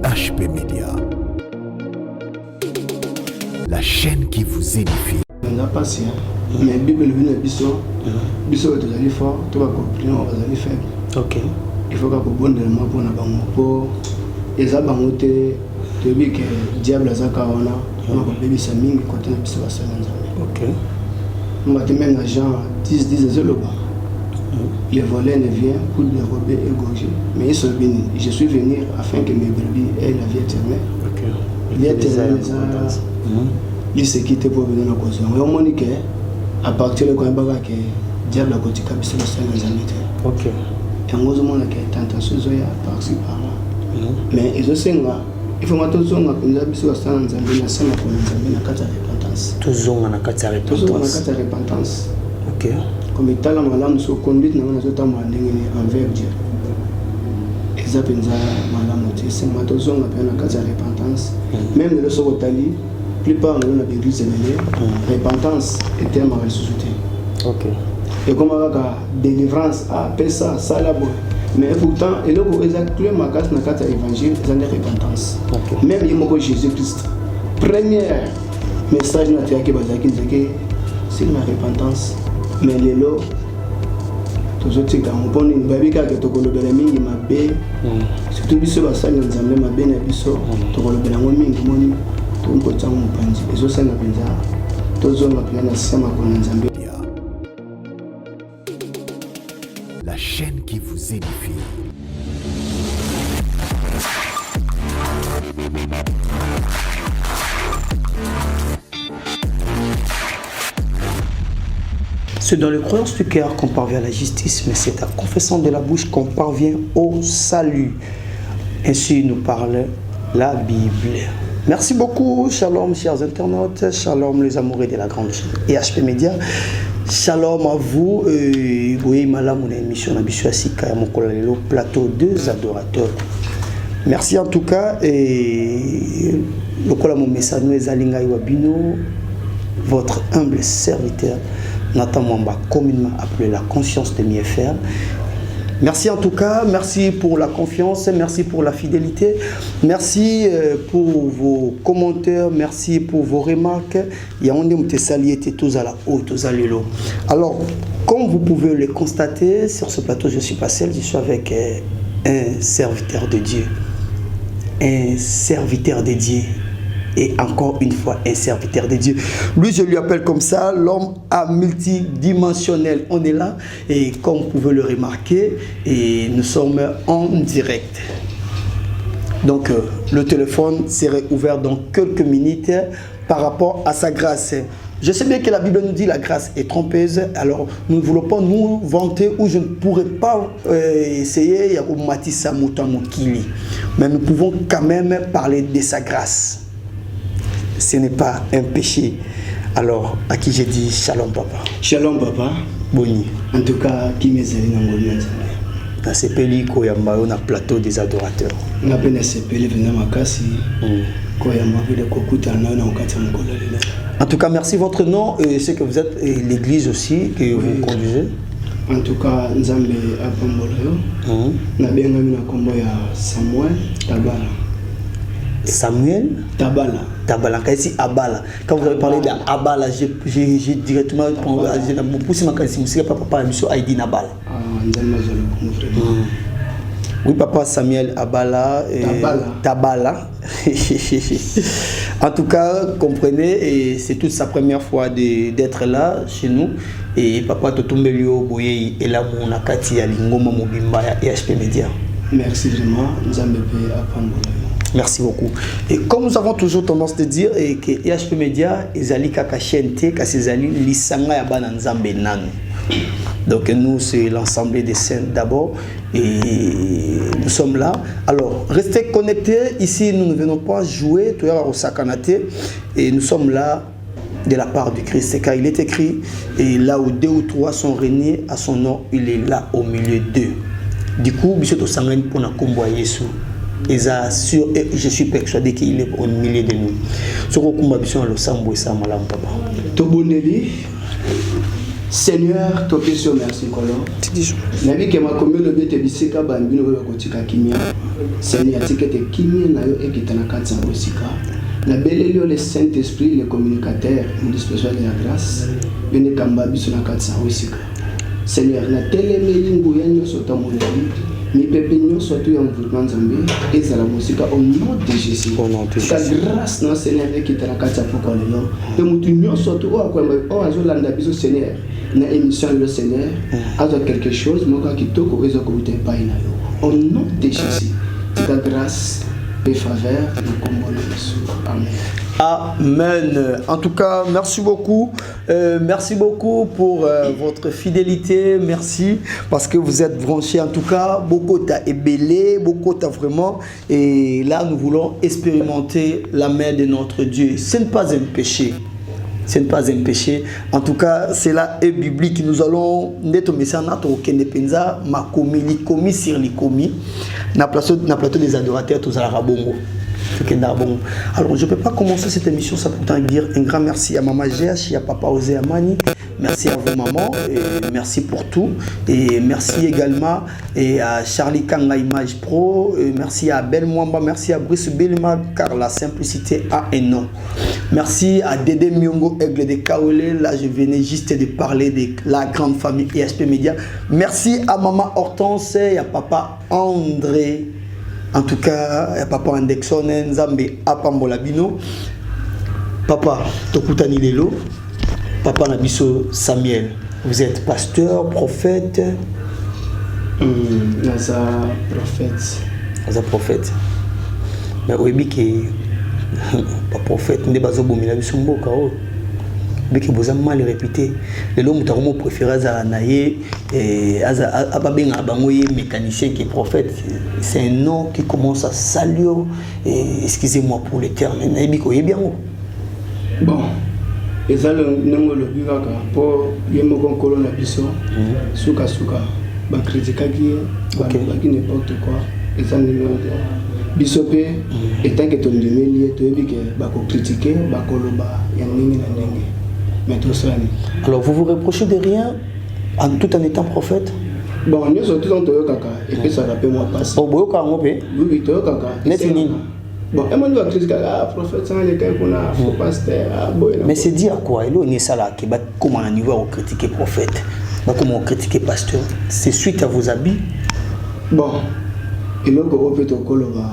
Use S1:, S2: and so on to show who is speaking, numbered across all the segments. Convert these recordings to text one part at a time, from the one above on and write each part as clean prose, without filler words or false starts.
S1: HP Media, la chaîne qui vous édifie.
S2: On a passé, mais Bible vient de Bissot. Bissot est allé fort, tout va comprendre, on va aller faible.
S3: Ok.
S2: Il faut qu'on bonne de moi pour na bango pour eza bangote to bi que diable azaka wana on va bébé sa mingi côté na Bissot ça nzambe.
S3: Ok.
S2: On va te même agent 10 le bas. Les volets ne viennent pour dérober et égorger. Mais ils sont bénis. Je suis venu afin que mes brebis aient la vie éternelle.
S3: Ok.
S2: Vie éternelle, ils se quittent pour venir dans la cause. On m'a dit qu'à partir de quand il y a un diable à côté de Bissot ça nzambe.
S3: Ok.
S2: Et on a dit que tentation est par-ci par-là. Mais ils ont dit il faut que tout le monde ait la repentance.
S3: Ok.
S2: Comme il a malam so conduite na zo ta envers Dieu. Ezapenza malam te c'est matozo na pena kata repentance. Même le so tali plupart de l'église est repentance et terme à ressusciter. OK. Et comme la délivrance à pesa salabo. Mais pourtant et là pour exactement ma carte na kata évangile c'est une repentance. Même il Jésus Christ. Premier message na tia ke bazaki c'est la repentance. Mais les lots, tous autres gars, on peut une baby qui a été colobé mingi ma bé, surtout biso basali na nzambe ma bé na biso, to colobé na mingi moni, to on peut tanga mpanzi. Ezo sana penza, tozo na pena na sama ko na nzambe.
S1: La chaîne qui vous édifie.
S3: C'est dans les croyances du cœur qu'on parvient à la justice, mais c'est en confessant de la bouche qu'on parvient au salut. Ainsi nous parle la Bible. Merci beaucoup, shalom chers internautes, shalom les amoureux de la grande chaîne et HP Media. Shalom à vous, oui, madame, on a une émission à plateau 2 adorateurs. Merci en tout cas, et le mon message nous est votre humble serviteur. Nathan Mwamba, communément appelé la conscience de Miéfer. Merci en tout cas, merci pour la confiance, merci pour la fidélité, merci pour vos commentaires, merci pour vos remarques. Alors, comme vous pouvez le constater, sur ce plateau, je suis pas seul, je suis avec un serviteur de Dieu. Un serviteur de Dieu. Et encore une fois, un serviteur de Dieu. Lui, je lui appelle comme ça, l'homme multidimensionnel. On est là, et comme vous pouvez le remarquer, et nous sommes en direct. Donc, le téléphone serait ouvert dans quelques minutes par rapport à sa grâce. Je sais bien que la Bible nous dit que la grâce est trompeuse, alors nous ne voulons pas nous vanter ou je ne pourrais pas essayer, mais nous pouvons quand même parler de sa grâce. Ce n'est pas un péché. Alors, à qui j'ai dit shalom papa.
S2: Shalom papa.
S3: Boni.
S2: En tout cas, qui m'est allé dans le
S3: dans ce pays, on a plateau des adorateurs.
S2: On a bien ce pays,
S3: en tout cas, merci votre nom. C'est que vous êtes l'église aussi que vous conduisez.
S2: En tout cas, nous sommes à Pambolo. Nous avons bien combo Samuel Tabala.
S3: Samuel
S2: Tabala.
S3: Tabala, quand vous avez parlé d'Abala, j'ai directement poussé ma qualité, papa, Aïdi Nabala. Oui, papa Samuel Abala. Tabala. En tout cas, comprenez, c'est toute sa première fois d'être là chez nous. Et papa Totombelio Boye et là, mon akati à Lingoma Mobimba et HP Media.
S2: Merci vraiment, nous avons à Pambolo.
S3: Merci beaucoup. Et comme nous avons toujours tendance à dire que HP Media, Ezali Kakachente, Kasezali, Lisanga Yabana Nzambe Nanu. Donc nous, c'est l'ensemble des saints d'abord. Et nous sommes là. Alors, restez connectés. Ici, nous ne venons pas jouer, tout au Sakanate. Et nous sommes là de la part du Christ. Car il est écrit, et là où 2 ou 3 sont réunis à son nom, il est là au milieu d'eux. Du coup, Bishoto Sangan pour na combo Yesu. Et je suis persuadé qu'il est au milieu de nous. Ce que nous avons le sambo et ça, madame papa.
S2: Toboneli, Seigneur, toi, merci, Kolo. Nabi que ma commune le bête bisika bambino kotika kimia. Seigneur tikete kimi na yo ekita na kati ya osika na beleli le Saint-Esprit le communicateur le dispensaire de la grâce bene kamba biso na kati ya osika Seigneur na telemeli nguya nyonso ta mondeli mi pepe nyonso tu ya mvulana nzambe ezala mosika au nom de Jésus ta grâce na Seigneur ekita na kati ya poko lelo pe mutu nyonso tu o akwamba o azolanda biso Seigneur na émission le Seigneur azo quelque chose moka kitoko ezo ko utepai na yo au nom de Jésus ta grâce et faveur nous combat Jésus. Amen.
S3: Amen. En tout cas, merci beaucoup. Merci beaucoup pour votre fidélité. Merci parce que vous êtes branchés. En tout cas, beaucoup t'a ébélé, beaucoup t'a vraiment. Et là, nous voulons expérimenter la main de notre Dieu. Ce n'est pas un péché. Ce n'est pas un péché. En tout cas, cela est biblique. Nous allons neto mesana to kende penza ma commis sur les commis. Na plateau des adorateurs tous à la rabongo. Alors, je ne peux pas commencer cette émission sans pourtant dire un grand merci à Maman GH, à Papa Osé Amani. Merci à vous, maman. Et merci pour tout. Et merci également à Charlie Kanga Image Pro. Et merci à Belle Mwamba. Merci à Brice Belma, car la simplicité a un nom. Merci à Dédé Myongo, Aigle de Kaolé. Là, je venais juste de parler de la grande famille ESP Media. Merci à Maman Hortense et à Papa André. En tout cas, Papa Andexon, Nzambe, Apambola Bino. Papa, Tokutani Lelo. Papa Nabiso Samuel. Vous êtes pasteur, prophète.
S2: Naza prophète.
S3: Naza prophète. Mais oui, pas prophète, ne bazo bomila bisumbo kao. Biki boza mal répété. Le l'homme taromo préféré à naye et ababenga bangoye mécanicien qui est prophète. C'est un nom qui commence à saluer. Excusez-moi pour les termes. Naibiko bien.
S2: Bon. Et ça le nom le bivaka pour yemoko kolo na biso suka ba critiquer ba n'importe quoi et ça numéro bisope et tant que ton demeli to ebike ba ko critiquer ba koloba ya ningi na ndenge mais tout ça.
S3: Alors vous vous reprochez de rien tout en étant prophète?
S2: Bon nous sommes tous en toyo kaka et puis ça rappelle moi passe
S3: oh boyo ka ngopé
S2: oui toyo kaka
S3: netini.
S2: Bon, et moi, je vais critiquer prophète, ça les quelqu'un faut pasteur.
S3: Mais c'est dit à quoi? Il est ça là qui va comment on niveau à critiquer prophète, comment on critiquer pasteur. C'est suite à vos habits.
S2: Bon, il est au fait au coloba.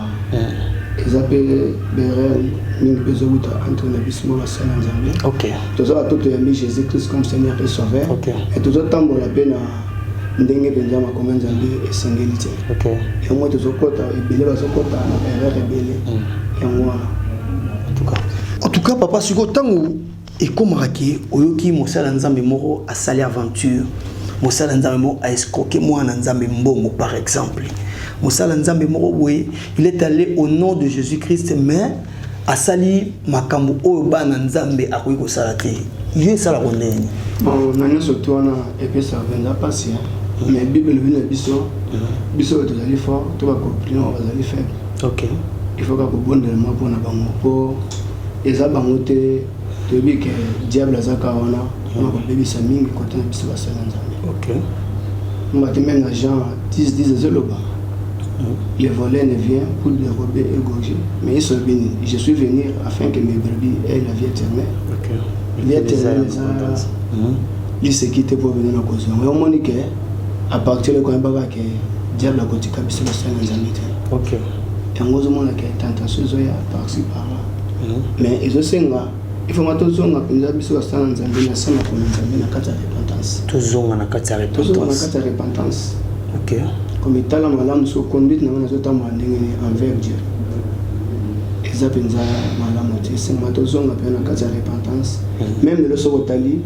S2: Ils appellent Beren, nous besoin entre les bismos la salle en Zambie.
S3: Ok.
S2: Tout ça tout est mis Jésus-Christ comme Seigneur et Sauveur.
S3: Ok.
S2: Et tout ça tant pour la peine à ndenge benjama comme Zambie et singulité.
S3: Ok.
S2: Et moi tout ça kota et belé va ça kota na erreur belé. Et moi.
S3: En tout cas, papa siko tango et comme raké oyoki mosala nzambe moro a sali aventure. Mosala nzambe moro a escroqué moi na nzambe mbongo par exemple. Mosala nzambe moro boye, il est allé au nom de Jésus-Christ mais a sali makambo oyo bana nzambe akoyi ko sala te. Yé sala ronene.
S2: Bon, nani surtout na et puis ça viendra passer. Mais Bible vient biso. Biso to aller fort, to va comprendre, on va aller faible.
S3: OK.
S2: Il faut que vous bonne moi pour na bango pour eza bango te to bi que diable azaka wana on va bébi sa mingi côté na biso basala nzambe.
S3: OK.
S2: On va te même na Jean 10 zeloba. Les voleurs ne viennent pour dérober et égorger, mais ils sont bénis. Je suis venu afin que mes brebis aient la vie éternelle.
S3: OK.
S2: Vie éternelle, ils se quittent pour venir dans la cause. Mais on dit que à partir de quand il que diable a côté kabisa basala nzambe.
S3: OK.
S2: Et on a que tentation zoya par-ci par-là. Mais ils ont senga il faut que tous on appelle biso basala nzambe na sana ko nzambe na kata repentance.
S3: Tozonga na kata repentance.
S2: Tozonga na kata repentance.
S3: OK.
S2: Comme état la malamu so conduite na zo tamba ndenge envers Dieu. Eza penza malamu te senga tozonga pe na kata repentance. Même le so otali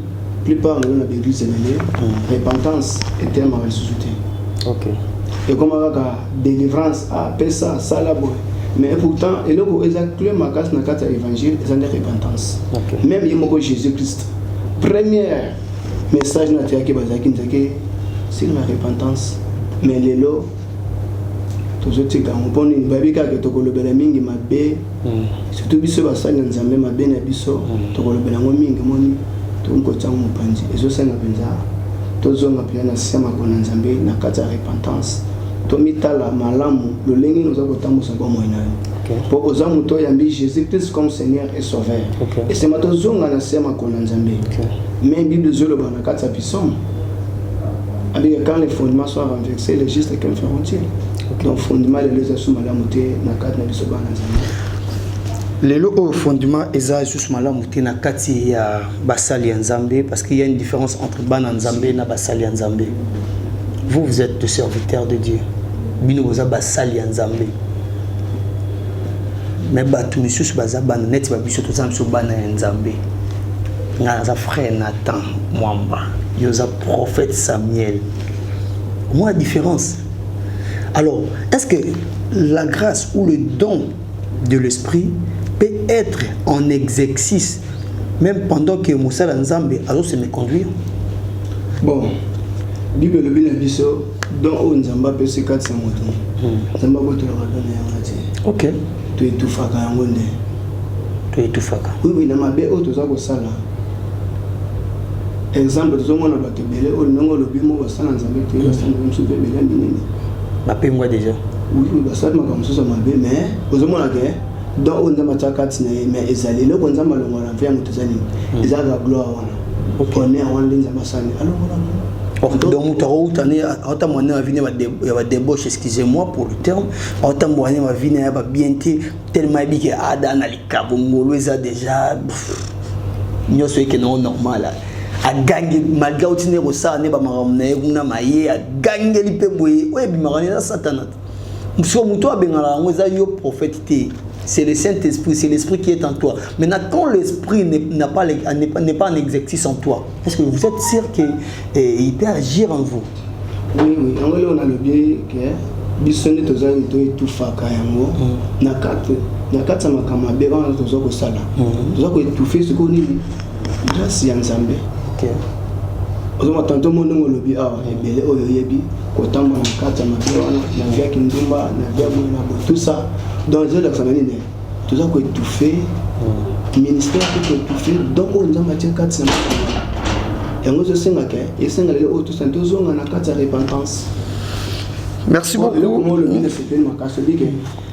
S2: plupart de l'église est repentance et terme à ressusciter. OK. Et comme la délivrance à pesa salabo. Mais pourtant, et là où ils incluent ma casse dans le évangile, ils ont des repentance. Okay. Même il Jésus-Christ. Premier message naturel qui c'est la repentance. Mais les lots, tous autres gars, on prend une babica que tu le belamingi ma bé. Surtout biso basali nzambe ma bé na biso, tu le belango mingi moni, tu ngotsa mo panzi. Et ça na benza. Tous on appelle na sema ko nzambe na kata repentance. tomitala malamu lolenge nous avons tambosa kwa moina pour oza muto yambi Jésus-Christ comme Seigneur et Sauveur et c'est mato zonga na sema kona nzambe mais Bible zolo bana katsa bisom avec quand les fondements sont renversés les gestes qu'elles feront-ils donc fondement les asu malamu te na kat na biso bana nzambe
S3: lelo au fondement eza juste malamu te na kati ya basali ya nzambe parce qu'il y a une différence entre bana nzambe na basali ya nzambe. Vous êtes le serviteur de Dieu. Bino vous avez basali ya nzambe. Mais batu misusu baza bana net ba biso tozana biso bana ya nzambe. Nga frère Nathan Mwamba, yoza prophète Samuel. Moi la différence. Alors, est-ce que la grâce ou le don de l'esprit peut être en exercice même pendant que Moussa Nzambe a se me conduire?
S2: Bon, Bible le bien biso donc on Nzamba peut se 400 motos. Nzamba boto la donner en
S3: OK.
S2: Tu es tout faka yangonde.
S3: Tu es tout faka.
S2: Oui, na mabe o toza ko sala. Exemple tozomona bato belé o nongo lobi mo basala Nzambe te basala mso pe belé minini.
S3: Ba pe moi déjà.
S2: Oui, basala makambo so mabe mais ozomona ke donc on Nzamba tsakati na mais ezali le Nzamba longo na vya moto zani. Ezala gloire wana. On est en ligne Nzamba sani. Alors
S3: donc autant moyen va venir va débauche, excusez-moi pour le terme, autant moyen va venir va bien tellement habillé à dans les cabongolo ça déjà nous c'est que non normal a gagner malgré au tiner au ça ne ba maramne kuna maye a gagner lipe boye ouais bimarani na satana muso muto abengala ngo za yo prophète. C'est le Saint-Esprit, c'est l'Esprit qui est en toi. Maintenant, quand l'Esprit n'est pas en exercice en toi, est-ce que vous êtes sûr qu'il peut agir en vous?
S2: Oui, oui. En fait, on a le biais que bisonne toza tout faka yango na kata makama beba toza ko sala. Toza ko étouffer ce qu'on dit. Grâce à Nzambe.
S3: OK.
S2: Ozoma tanto mondongo lobi awa ebele oyo yebi kotamba na kata mabeba na via kindumba na via mona tout ça. Dans les autres familles, tout ça qu'on étouffé, ministère qu'on étouffé, donc on a matière 400. Et on se sent et c'est les autres santos on a 4 repentance.
S3: Merci beaucoup.
S2: Le ministre c'est une marque celui que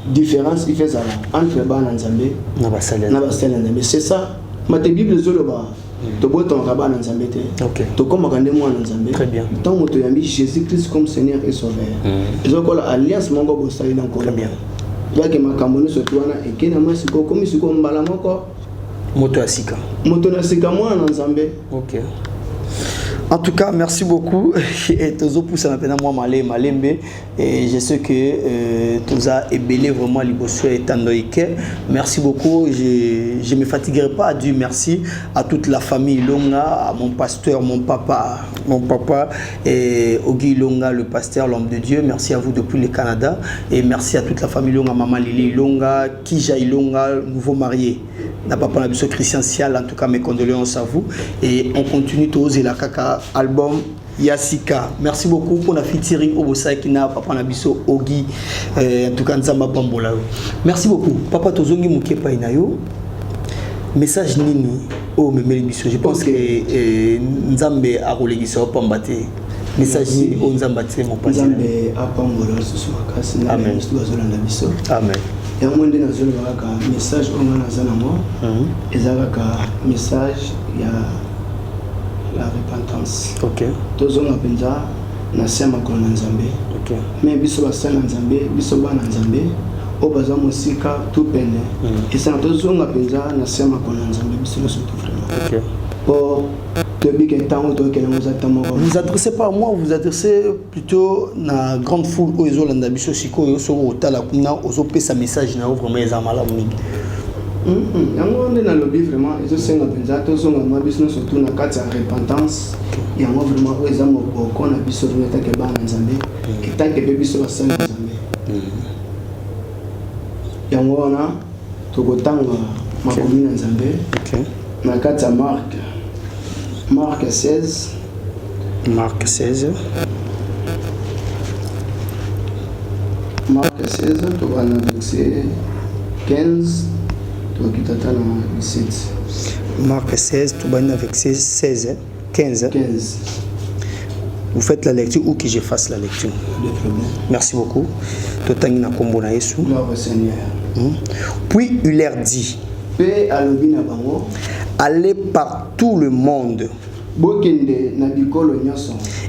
S2: différence qui fait ça entre ban Nzambe na basali Nzambe c'est ça. Ma Bible zoloba to boton raba Nzambe te.
S3: OK.
S2: To comme kande moi Nzambe.
S3: Très bien.
S2: Tant moto yambi Jésus-Christ comme Seigneur et Sauveur. Ils ont la alliance mongo bosali encore.
S3: Très bien.
S2: Yake makambo so tuana ekena masiko komi siko mbala moko
S3: moto asika
S2: mwana Nzambe.
S3: OK. En tout cas, merci beaucoup. Et Tozo pousse maintenant moi malembe et je sais que Toza est belé vraiment liboso et tandoike. Merci beaucoup. Je me fatiguerai pas à dire merci à toute la famille Longa, à mon pasteur, mon papa et Ogi Longa, le pasteur, l'homme de Dieu. Merci à vous depuis le Canada et merci à toute la famille Longa, maman Lili Longa, Kija Longa, nouveau marié. Na papa na biso Christian Sial, en tout cas mes condoléances à vous et on continue tozer la kaka album Yasika. Merci beaucoup pour la featuring Obosa qui n'a papa na biso Ogi en tout cas Nzamba Bambola. Merci beaucoup papa tozongi mukepa inayo message nini o memeli biso. Je pense que Nzambe a relegisa pambate message ni o Nzamba te mon père
S2: Nzambe a pambola so makasi na biso bazolanda biso. Amen. Et on dit un message message il y a la repentance.
S3: OK.
S2: Tous on penza na sema kwa Nzambe.
S3: OK.
S2: Mais biso basala Nzambe, biso bana Nzambe, o baza musika tout pene. Et ça tous on penza na sema kwa Nzambe biso surtout vraiment.
S3: OK.
S2: Pour
S3: vous adressez pas à moi, vous adressez plutôt na grande foule aux Yolanda biso siko yo so otala kuna ozo pesa message na vraiment ezamala mingi.
S2: Yango ndena lobby vraiment ezo senga penza to zonga ma biso surtout na kati ya repentance. Yango vraiment o ezamo boko na biso veta ke bana Nzambe, kitake be biso basala Nzambe. Yango na to kotanga makomi na Nzambe.
S3: OK.
S2: Na kati ya Marc 16.
S3: Marc 16.
S2: Marc 16, tu vas dans verset 15, tu vas quitter dans 17.
S3: Marc 16, tu vas dans verset 16, 15. Vous faites la lecture ou que je fasse la lecture? Merci beaucoup.
S2: Gloire au Seigneur.
S3: Puis il leur dit, allez par tout le monde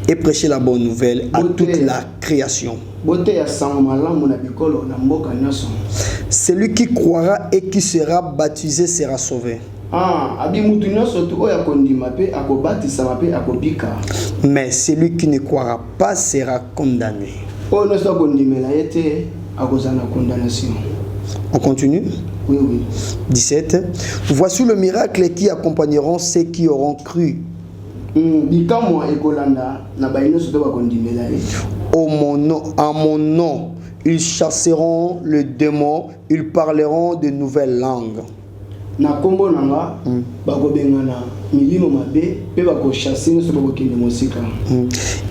S3: et prêchez la bonne nouvelle à toute la création. Celui qui croira et qui sera baptisé sera sauvé. Mais celui qui ne croira pas sera condamné. On continue?
S2: Oui, oui.
S3: 17. Voici le miracle qui accompagneront ceux qui auront cru. En mon nom, ils chasseront le démon, ils parleront de nouvelles langues.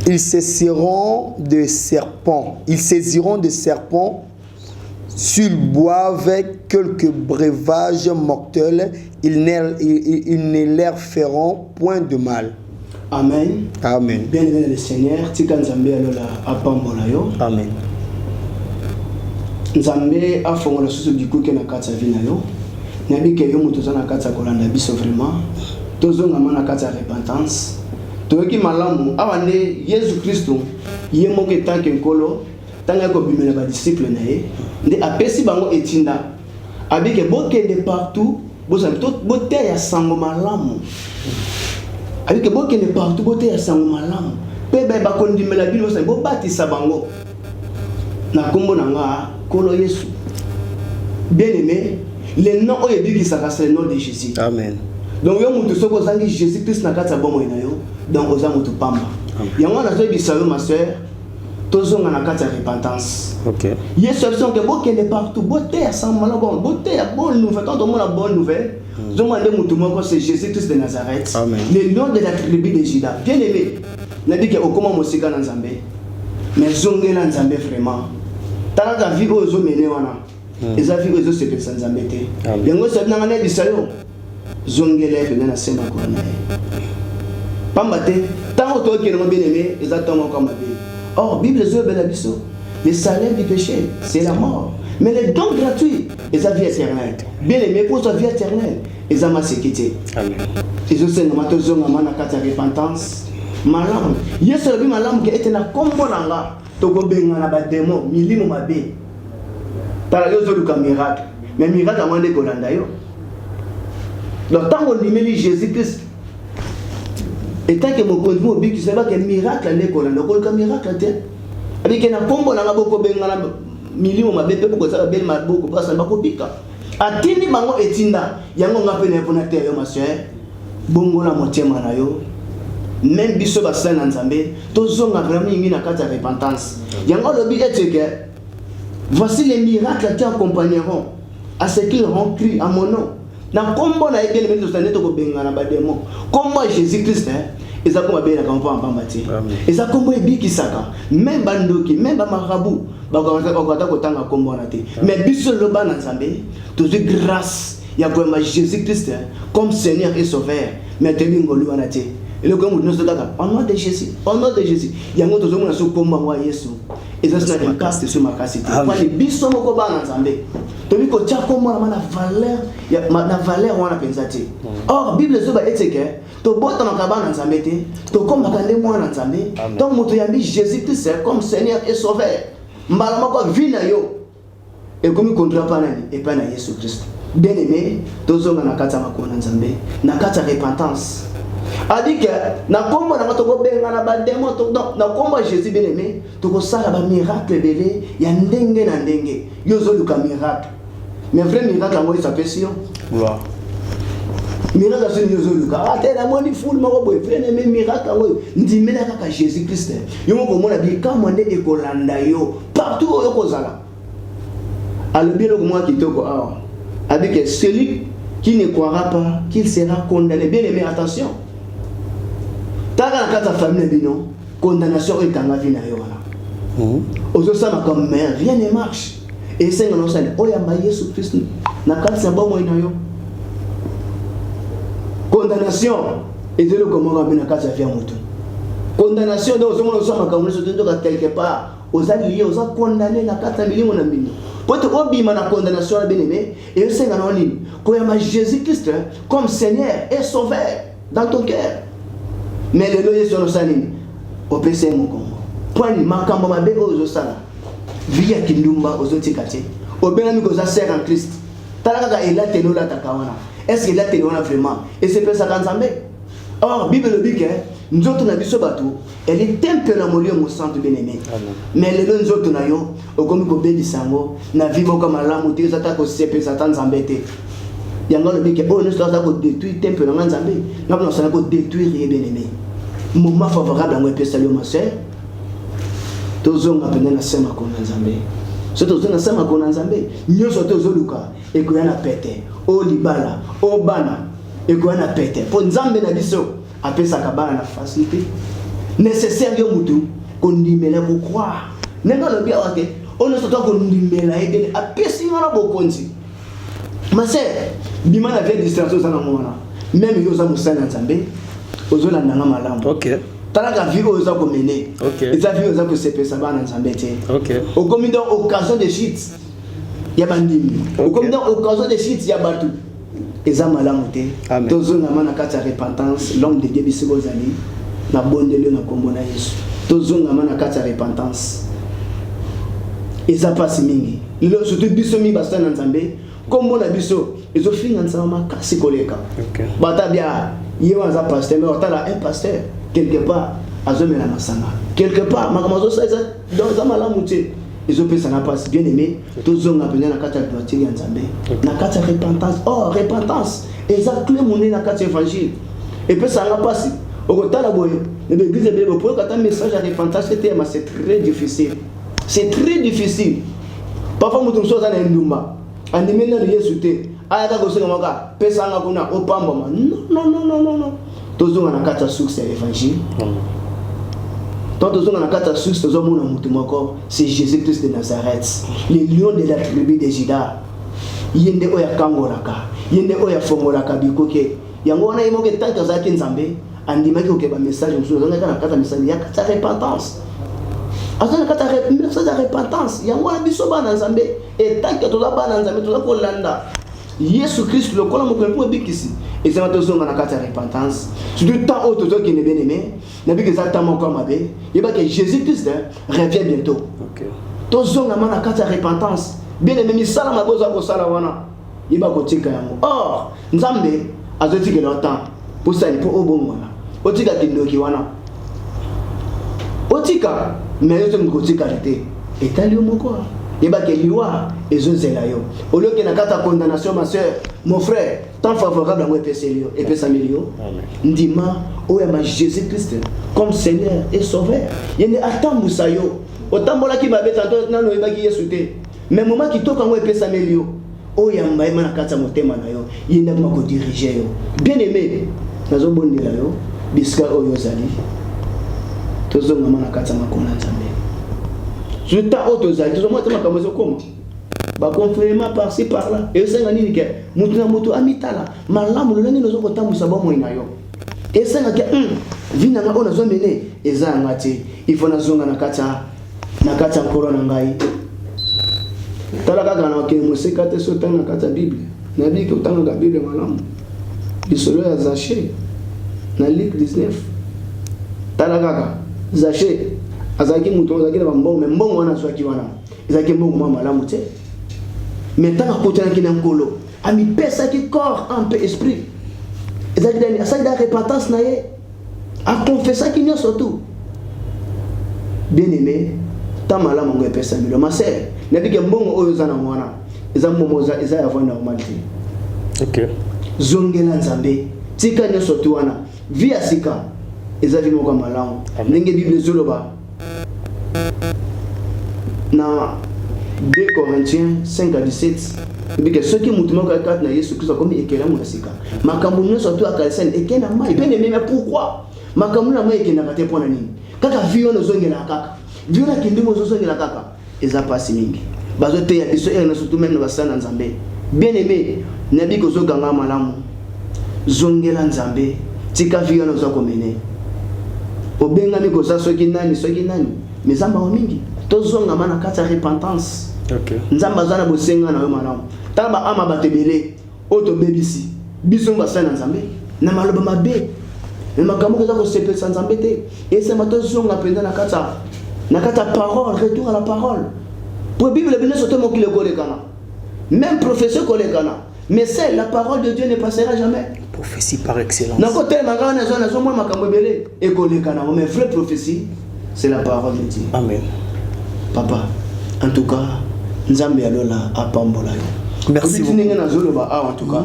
S3: Ils saisiront de serpents. Ils saisiront de serpents. S'ils boivent quelques breuvages mortels, ils ne leur feront point de mal.
S2: Amen.
S3: Amen.
S2: Bien aimé le Seigneur, tika nzambe alola apambola yo.
S3: Amen.
S2: Nzambe afongola susu dikuke na kati ya vie na yo. Nabike yo mutu za na kati ya kolanda biso vraiment. Tozonga na kati ya repentance. Toyoki malamu awande Yesu Kristo ye moke tanke nkolo tanga ko bimela ba disciple na ye. Nde apesi bango etinda. Abike bokende partout, bote ya sango malamu. Avec que ne partout bote ya sango malamu pe ba kondimela bino sa bo batisa bango na kombo nanga kolo Yesu. Bien aimé, le nom oyebi ki saka c'est le nom de Jésus.
S3: Amen.
S2: Donc yo mutu soko zangi Jésus Christ na kati bomo ina yo donc oza mutu pamba. Yango na zo bisayo ma sœur tozonga na kati repentance.
S3: OK.
S2: Yesu option que bokende partout bote ya sango malamu bote ya bonne nouvelle quand on a bonne nouvelle. C'est Jésus-Christ de Nazareth.
S3: Amen.
S2: Le nom de la tribu de Juda. Bien aimé. On a dit que Okoma Mosika Nzambe. Mais Zongela Nzambe vraiment. Tant que la vie aux hommes menés wana. Et la vie aux hommes se fait sans Nzambe. Yango c'est dans l'année du salut. Zongela fait dans Semba Kwana. Pambate. Tant que toi qui est bien aimé, exactement comme ma vie. Or Bible Zoé Belabiso. Le salaire du péché, c'est la mort. Mais les dons gratuits, ils ont vie éternelle. Bien aimé pour sa vie éternelle, ils ont ma sécurité. Amen. Ils ont fait une repentance. Malam. Yes, le malam qui était na combo nanga. Toko benga na ba démon, milimo mabe. Tala yo zo luka miracle. Mais miracle à moins de kolanda yo. Donc tant qu'on dit Jésus-Christ. Et tant que mon conduit au but, tu sais pas quel miracle à l'école, donc miracle à terre. Avec un combo na boko benga na milimo mabe pe boko sa bel maboko pasa bako bika. Atini bango etinda yango ngapene pona terre yo ma sœur. Bongo na motema na yo. Même biso ba sa na Nzambe, tozonga vraiment ngi na kati ya repentance. Yango lobi eteke. Voici les miracles qui accompagneront à ceux qui auront cru à mon nom. Na kombo na ebele meto sa neto ko benga na ba démon. Kombo Jésus Christ ils ont comme bien quand on va bâtir. Ils ont comme bien qui saka. Même bandoki, même marabout, bagata kotanga kombo na te. Mais biso loba na Nzambe, toujours grâce ya kwa Jésus Christ comme Seigneur et Sauveur. Mais te bingolu na te. Et le comme nous daka, au nom de Jésus, au nom de Jésus. Yango toujours na so kombo wa Yesu. Ils ont na impact sur ma capacité. Kwa ni biso moko ba na Nzambe. Tobi ko tia kombo na valeur, ya na valeur wana penzati. Or Bible zoba eteke to bota na kabana Nzambe te, to comme bakande mwana Nzambe, donc moto yambi Jésus Christ comme Seigneur et Sauveur. Mbala mako vina yo. Et comme contrat pa nani et pas na Jésus Christ. Bien aimé, tozonga na kata makona Nzambe, na kata repentance. Adi que na kombo na to ko benga na ba démon to na kombo Jésus bien aimé, to ko sala ba miracle belé ya ndenge na ndenge. Yo zo luka miracle. Mais vrai miracle ngo s'appelle Sion.
S3: Wow.
S2: Miracle c'est nous luka. Ah t'es la moni foule mako boy vrai mais miracle ngo ndimela kaka Jésus Christ. Yo mo komona bi ka mwande ekolanda yo partout yo kozala. Alors bien le moi qui toko ah. Avec celui qui ne croira pas qu'il sera condamné. Bien aimé attention. Taga na kata famille bino condamnation est en vie na yo wana. Ozo sama comme mère rien ne marche. Et c'est non ça oyamba Yesu Christ na kata bomo ina yo. Condamnation et de le comment na kata via moto. condamnation donc on se ma comme quelque part aux alliés aux condamnés na 4 millions na mbino peut-être obima na condamnation la bien-aimé et c'est anonyme quand il y a Jésus-Christ comme Seigneur et Sauveur dans ton cœur mais le loyer sur le saline au PC mon Congo point makambo mabe aux sala via kindumba aux otikate au benami ko za sert en Christ talaka ka ela teno la takawana est-ce que la teno vraiment et c'est pas ça kanzambe. Or Bible le dit que nous autres na biso bato elle est temple na molio mo centre bien-aimé mais les deux autres na yo okomi ko bedi sango na vivo comme malamu te zata ko sepe satan nzambete yango le dit que oh nous doit ko détruire temple na nzambe na ko ça ko détruire bien-aimé moment favorable à moi pesa yo ma sœur tozonga pena na sema ko nzambe surtout tozonga sema ko nzambe nyoso tozoluka e ko yana pete o libala o bana et qu'on a pété pour nzambe na biso apesa kabana na facilité nécessaire yo mutu qu'on dimela pour croire nenga lo bia wake on se doit qu'on dimela et apesi ngana bokonzi ma sœur bima na vie distraction sana mona même yo za musana nzambe ozola nanga malamu
S3: OK
S2: talaka vie oza ko mener
S3: OK
S2: et ça vie oza ko sepesa bana nzambe te
S3: OK
S2: au comme dans occasion de chute ya bandimi au comme dans occasion de chute ya batu eza malamu te tozonga mana kati ya repentance l'homme de Dieu biso bozali na bondelo na kombo na Yesu tozonga mana kati ya repentance eza pasi mingi lelo surtout biso mi basta na nzambe kombo na biso ezo finga nzama makasi koleka bata bia yewa za pasteur mais otala un pasteur quelque part azomela masanga quelque part makamazo ça dans za malamu te ils ont fait ça n'a pas bien aimé tous ont appelé la carte de droitier en Zambie la carte de repentance oh repentance exactement mon na carte évangile et puis ça n'a pas si au côté la boye l'église est bien pour quand un message de repentance c'est très difficile parfois nous sommes dans ndumba andimé na Yesu te aya ka kosenga maka pesa nga kuna opamba non tous ont na carte succès évangile tant que nous avons c'est Jésus-Christ de Nazareth, le lion de la tribu de Juda. Yende oya kangolaka, yende oya fongolaka bikoke. Yango wana imoke tant que zaki nzambe, andimaki okeba message musu zonga kana kata message ya kata repentance. Azana kata message de repentance. Yango wana biso bana nzambe et tant que toza bana nzambe toza ko landa. Yesu Christ le kola moko bikisi. Et c'est maintenant qu'on a la repentance. Sur le temps où tout qui est bien aimé, n'a plus exactement comme abbé. Il va que Jésus-Christ revient bientôt. Tous on a la repentance. Bien aimé, mais ça la boza pour ça la wana. Il va côté quand même. Or, Nzambe a dit que longtemps pour ça il faut au bon wana. Otika kindoki wana. Otika, mais yo me côté qualité. Et t'as moko. Il va que liwa et je zelayo. Au lieu que na kata condamnation ma sœur, mon frère, tant favorable à moi peselio et pesamilio. Ndima oyama Jésus-Christ comme Seigneur et Sauveur. Yene atambu sayo. Otambola ki babe tanto na no ibaki Yesu te. Mais moment qui toka moi pesamilio. Oyamba ema na kata motema na yo. Yene ma ko diriger yo. Bien aimé, nazo bondela yo. Biska oyo zali. Tozo ngama na kata makona nzambe. Je t'ai autorisé, tout le monde m'a dit comment. Bah confirmer par-ci par-là. Et c'est un nini que mutu amitala. Malamu le nini nous avons tant musaba moi nayo. Et c'est un que vina nga ona zomene eza ngati. Il faut na zonga na kata corona ngai. Tala kaka na ke musika te so tana kata Bible. Na bi ke tana ga Bible malamu. Isolo ya Zaché. Na Luc 19. Tala kaka Zaché. Azaki muto azaki na mbongo mais mbongo wana swaki wana ezaki mbongo mwa malamu te mais tant que kotana kina nkolo ami pesa ki corps en peu esprit ezaki dani asali da repentance na ye a confesser ki nyo surtout bien aimé ta malamu ngo pesa milo ma sœur na bige mbongo oyo zana mwana eza mbongo eza ya vona normalité
S3: OK
S2: zongela nzambe tika nyo surtout wana via sika eza vimo kwa malamu ndenge bible zoloba na 2 Corinthiens 5 à 17 bike ceux qui mutumaka kat na Yesu Christ comme ekela mu sika makambu nyo surtout akalisen ekena mai bien aimé mais pourquoi makambu na mai ekena kate pona nini kaka vio no zongela kaka vio na kindimo zo zongela kaka eza pasi mingi bazo te ya biso na surtout même basana nzambe bien aimé na biko zo ganga malamu zongela nzambe tika vio no zo komene obengami koza soki nani mais zamba mingi tozonga mana kata repentance.
S3: OK.
S2: Nzamba zana bosenga na yo malamu. Tamba ama batebele oto bebisi. Biso mbasa na nzambe na maloba mabe. Le makambo que ça ko sepe sans embêter. Et c'est ma tozonga penda na kata parole, retour à la parole. Pour la Bible bien soto mo ki le kolekana. Même professeur kolekana. Mais c'est la parole de Dieu ne passera jamais.
S3: Prophétie par excellence.
S2: Na côté magana na zona zo mo makambo belé et kolekana. Mais vraie prophétie, c'est la parole de Dieu.
S3: Amen.
S2: Papa, en tout cas, Nzambe alola apambola yo.
S3: Merci beaucoup.
S2: En tout cas,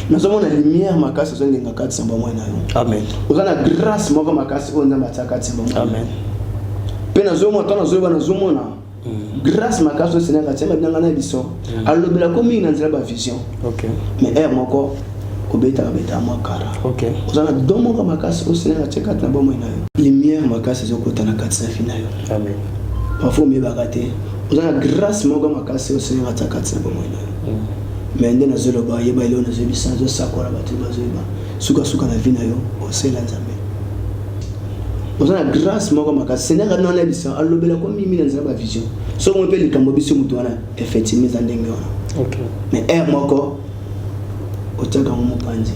S2: nous avons la lumière makasi zo ngenga kati samba mwa na yo.
S3: Amen.
S2: Ozana grâce moko makasi o nzamba tsaka samba mwa.
S3: Amen.
S2: Pe na zo mo tona zo bana zo mona. Grâce makasi o senanga tsema binanga na biso. Alobela ko mingi na nzela ba vision.
S3: OK.
S2: Mais moko obeta mwa kara.
S3: OK.
S2: Ozana domo ka makasi o senanga tsaka na bomo na yo. Lumière makasi zo kotana kati na fina yo.
S3: Amen.
S2: Parfois me bagate. Ozana grâce moko makasi o senanga tsaka na bomo na yo. Mais ndena zolo ba yeba ile ona zebi sanzo sakola batu bazoba suka na vina yo osela nzambe ozana grâce moko makasi senera non na bisa alobela ko mimi na nzamba vision so mo pe likambo biso mutu wana effectivement za ndenge wana.
S3: OK.
S2: Mais moko otaka mo panzi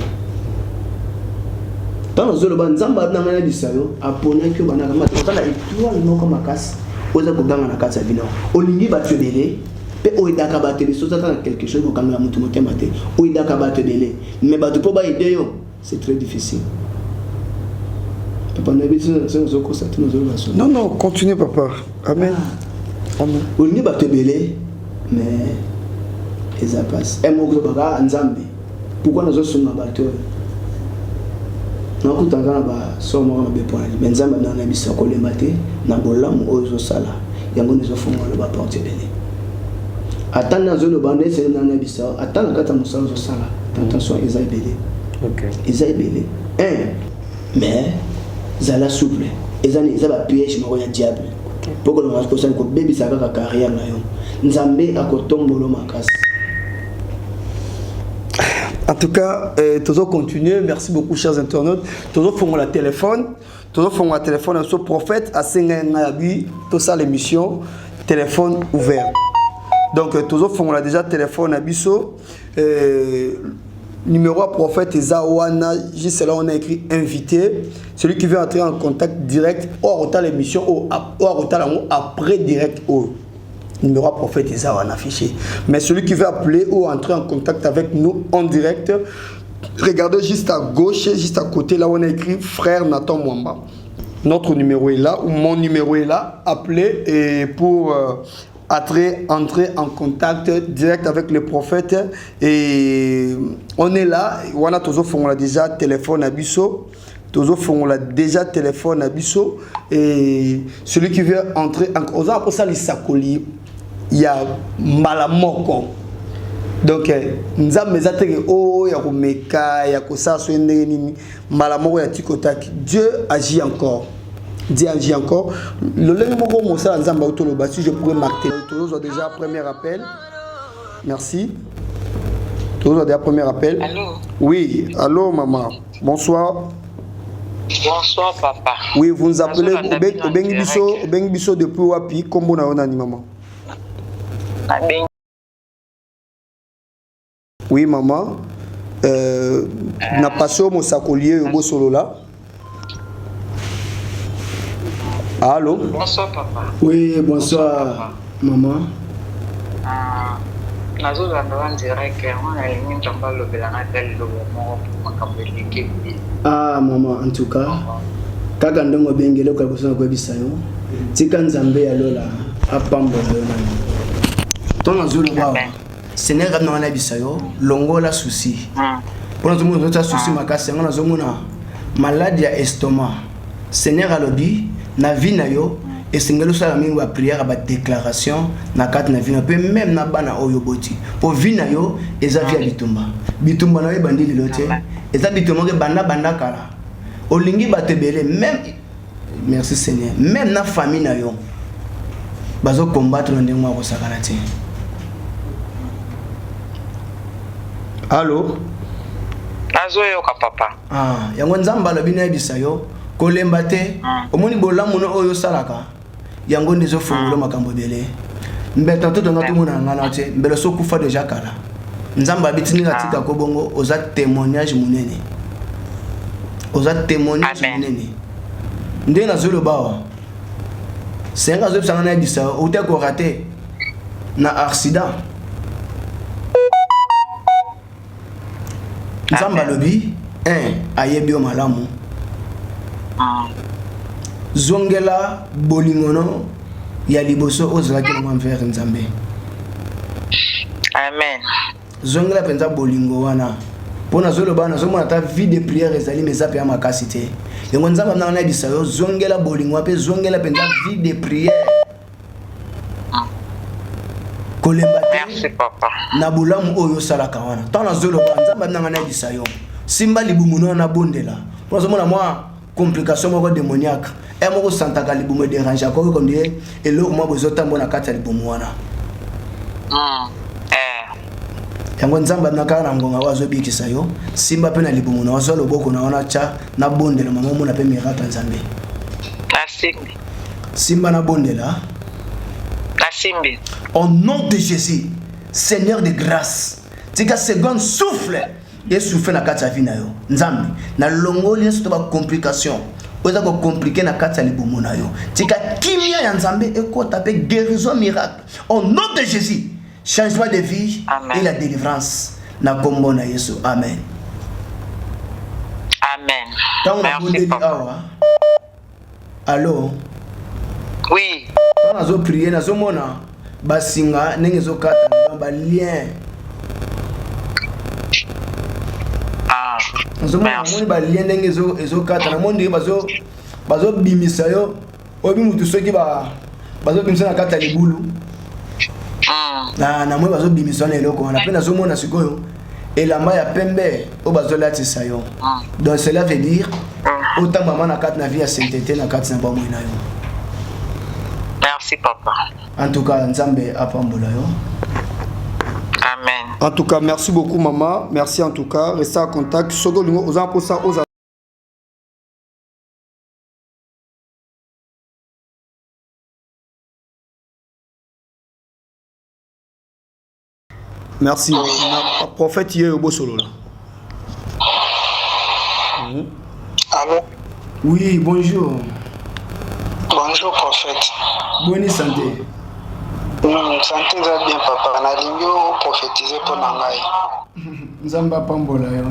S2: tano zolo ba nzamba na ngana bisa yo apona ke bana kama totala étoile moko makasi oza kuganga na kati ya vina olingi batu belé. Oidaka batele soza dans quelque chose comme la mutu motema te oidaka batele mais batu po ba aider yo c'est très difficile. Papa na biso c'est zo ko ça tout nous va.
S3: Non, continue papa. Amen. Amen.
S2: Olingi batele mais eza passe moko baka nzambe pourquoi nazo sunga bato na ko tanga ba so mo ma be point mais nzambe na biso ko lemba te na bolamu ozo sala yango nezo fonga le ba porte belé. Attends dans le bandé c'est dans la bisa attends quand tu musala zo sala attention Isaïe belé.
S3: OK.
S2: Isaïe belé mais zala souple ezani ezaba piège moko ya diable pour que le responsable ko bebi sa ka carrière na yo nzambe akotombolo makasi.
S3: En tout cas, toujours continuer. Merci beaucoup, chers internautes. Toujours font la téléphone. Toujours font la téléphone à ce prophète à Sengabi. Tout ça l'émission téléphone ouvert. Donc toujours font la déjà téléphone à Bisso. Numéro à prophète Zawana. Juste là on a écrit invité. Celui qui veut entrer en contact direct hors de l'émission ou hors de l'amour après direct au numéro à prophète Zawana affiché. Mais celui qui veut appeler ou entrer en contact avec nous en direct, regardez juste à gauche, juste à côté là où on a écrit frère Nathan Mwamba. Notre numéro est là ou mon numéro est là. Appelez et pour entrer en contact direct avec le prophète et on est là. On a toujours fait déjà téléphone à Bisso. Toujours font la déjà téléphone à Bisso et celui qui veut entrer en aux après ça les sakoli il y a malamoko donc nous avons mes attaques oh ya komeka ya kosa so ndenge nini malamoko ya tikotaki Dieu agit encore. Dieu agit encore le lenge moko mosala nzamba otoloba si je pourrais marquer toujours déjà premier appel. Merci. Toujours déjà premier appel.
S4: Allô.
S3: Oui, allô maman. Bonsoir.
S4: Bonsoir papa.
S3: Oui, vous nous appelez Obeng Bisso depuis Wapi, Kombo na onani maman. Oui maman. Na passé au Mosakolier Yobo Solo là. Allô?
S4: Bonsoir papa.
S2: Oui, bonsoir maman.
S4: Nazo en direct, on a une chambre le belangatel le moment makambo l'équipe.
S2: Ah maman, en tout cas kaka ndongo bengele ko kusana ko bisayo tika nzambe ya lola apambo lola tona zolo ba senera na na bisayo longola souci pona zo mo souci makasi ngana zo mona maladie ya estomac senera lobi na vie na yo esengelo sala mingi ba prière ba déclaration na carte na vie na pe même na bana oyo boti po vie na yo eza via bitumba na ebandi lilote eza bitumba ke banda kala olingi batebele même merci Seigneur même na famille na yo bazo combattre ndenge mwa ko sakana te. Allô?
S4: Nazo yo ka papa.
S2: Yango nzamba lobi na bisayo kolemba te omoni bolamu no oyo salaka yango ndezo fongola makambo bele mbeta to tonga to mona ngana te mbelo so kufa déjà kala nzamba bitini katika ko bongo oza témoignage munene munene nde na zolo bawa senga zo sanga na bisa o te ko raté na accident nzamba lobi ayebi o malamu zongela bolingono ya liboso ozalaki na envers nzambe.
S4: Amen.
S2: Zongela penza bolingo wana pona zolo bana zomona ta vie de prière ezali mezape ya makasi te yango nzamba na bisa yo zongela bolingo ape zongela penza vie de prière kolemba te.
S4: Merci papa
S2: na bulamu oyo salaka wana tana zolo bana nzamba na bisa yo simba libumu na bondela pona zomona moi complication moko démoniaque et moko santaka libumu dérange ko ko ndie eloko mo bozotambo na kata libumu wana yango nzamba nakaka na ngonga wazobikisa yo simba pe na libumu na wazo loboko na wana cha na bondela mama mona pe miracle nzambe
S4: Kasimbi
S2: simba na bondela
S4: Kasimbi
S2: au nom de Jésus Seigneur de grâce tika seconde souffle et souffle na kata vie na yo nzambe na longoli nso to ba complication oza ko compliquer na kata libumu na yo tika kimia ya nzambe ekota pe guérison miracle au nom de Jésus. Changement de vie. Amen. Et la délivrance. Na kombo na Yesu. Amen.
S4: Amen. Merci papa.
S2: Allô?
S4: Oui.
S2: Quand on a prié, on a mona basinga nengezo kata ba lien. Merci. Ba lien nengezo kata na monde bazo bimisa yo. Obi mutu soki bazo bimisa na kata libulu. Na mwe bazo bimisana eloko wana pe nazomona sikoyo elamba ya pembe o bazola tisayo. Donc cela veut dire autant maman na kati na vie ya sainteté na kati na ba mwe na yo.
S4: Merci papa.
S2: En tout cas nzambe apambola yo.
S4: Amen.
S3: En tout cas merci beaucoup maman, merci en tout cas, restez en contact sogo lingo oza pour ça aux Merci. Prophète hier au Bosolo là.
S5: Allô?
S2: Oui, bonjour.
S5: Bonjour prophète.
S2: Bonne santé.
S5: Santé va bien papa. Na lingo prophétiser pour nangai.
S2: Nzamba pambola yo.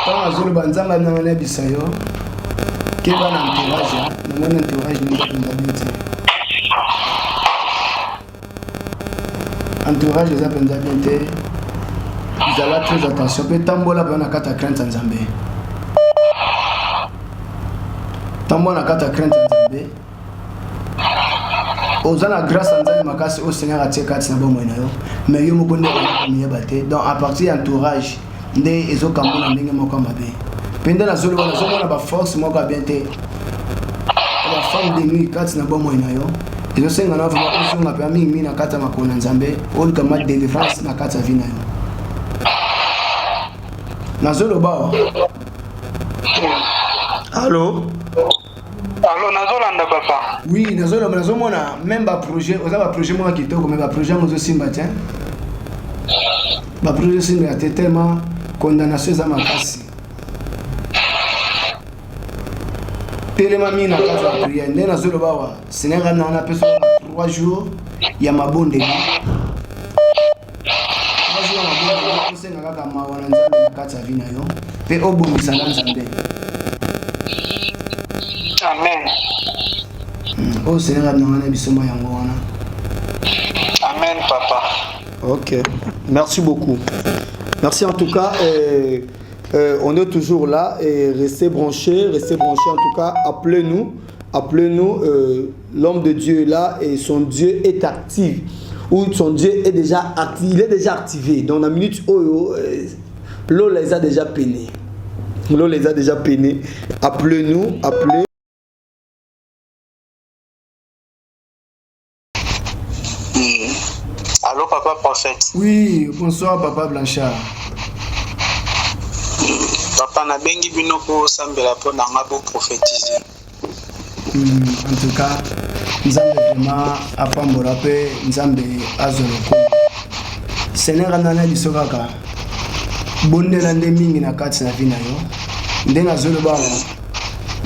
S2: Tanga zolo banzamba na na bisayo. Keba na entourage, na mona entourage ni ndabiti. Entourage les appels d'habileté. Vous allez très attention. Peut tambola bana kata crainte nzambe. Tambola kata crainte nzambe. Ozana grâce nzambe makasi au Seigneur atie kati na bomo na yo. Mais yo moko nde na miyebate. Donc à partir entourage nde ezokambola ndenge moko mabe. Pende na zolo bana zolo na ba force moko bienté. La femme de nuit kati na bomo na yo. Et je sais que nous avons permis de faire des de délivrance dans la vie.
S3: Allô?
S5: Allô, Nazolanda papa.
S2: Oui, Nazolanda, même un projet, vous avez un projet qui est un projet aussi matin. Un projet qui est tellement condamnation à ma casse. Tellement mis dans la prière. Nous avons Seigneur, on a besoin de 3 jours. Il y a ma bonne début. 3 jours, on a besoin de ma bonne début. Et au bout de ça,
S5: Amen.
S2: Oh Seigneur, on a besoin de
S5: Amen, papa.
S3: Ok. Merci beaucoup. Merci en tout cas. On est toujours là et restez branchés en tout cas, appelez-nous, l'homme de Dieu est là et son Dieu est actif, ou son Dieu est déjà actif, il est déjà activé, dans la minute où l'eau les a déjà peinés, appelez-nous, appelez.
S5: Allô papa prophète.
S2: Oui, bonsoir papa Blanchard.
S5: Papa papa na bengi bino ko sambela po na ngabo prophétiser.
S2: En tout cas, Nzambe vraiment apambola pe Nzambe azoloko. Seigneur nana lisokaka. Bondela nde mingi na kati na vina yo. Nde nazolo ba.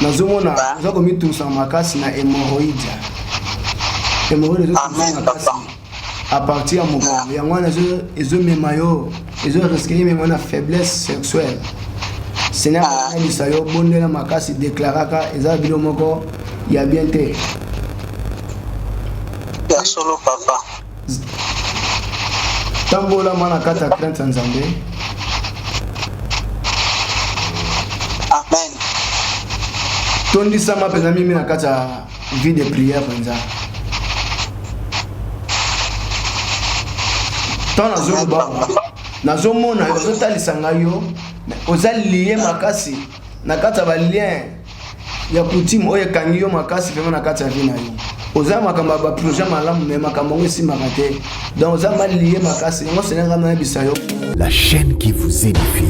S2: Nazomona zako mitusa makasi na hémorroïde. Hémorroïde
S5: Amen papa.
S2: À partir de mon corps, il y a moi ils ont mes maillots, ils ont risqué même une faiblesse sexuelle. Seigneur, il s'est eu bon de la makasi déclaré que ils ont vu mon corps, il y a bien été.
S5: Ya solo papa.
S2: Tambola manakata crainte en Zambie.
S5: Amen.
S2: Tondi sama pena mimi nakata vie de prière penza. Nazomona ozotalisa ngayo ozaliye makasi nakata ba lien ya coutume oyo ekangi yo makasi vraiment nakata vina yo oza makamba ba projet malamu mais makambo ngesi makate donc oza maliye makasi ngo senanga na bisayo
S1: La chaîne qui vous édifie.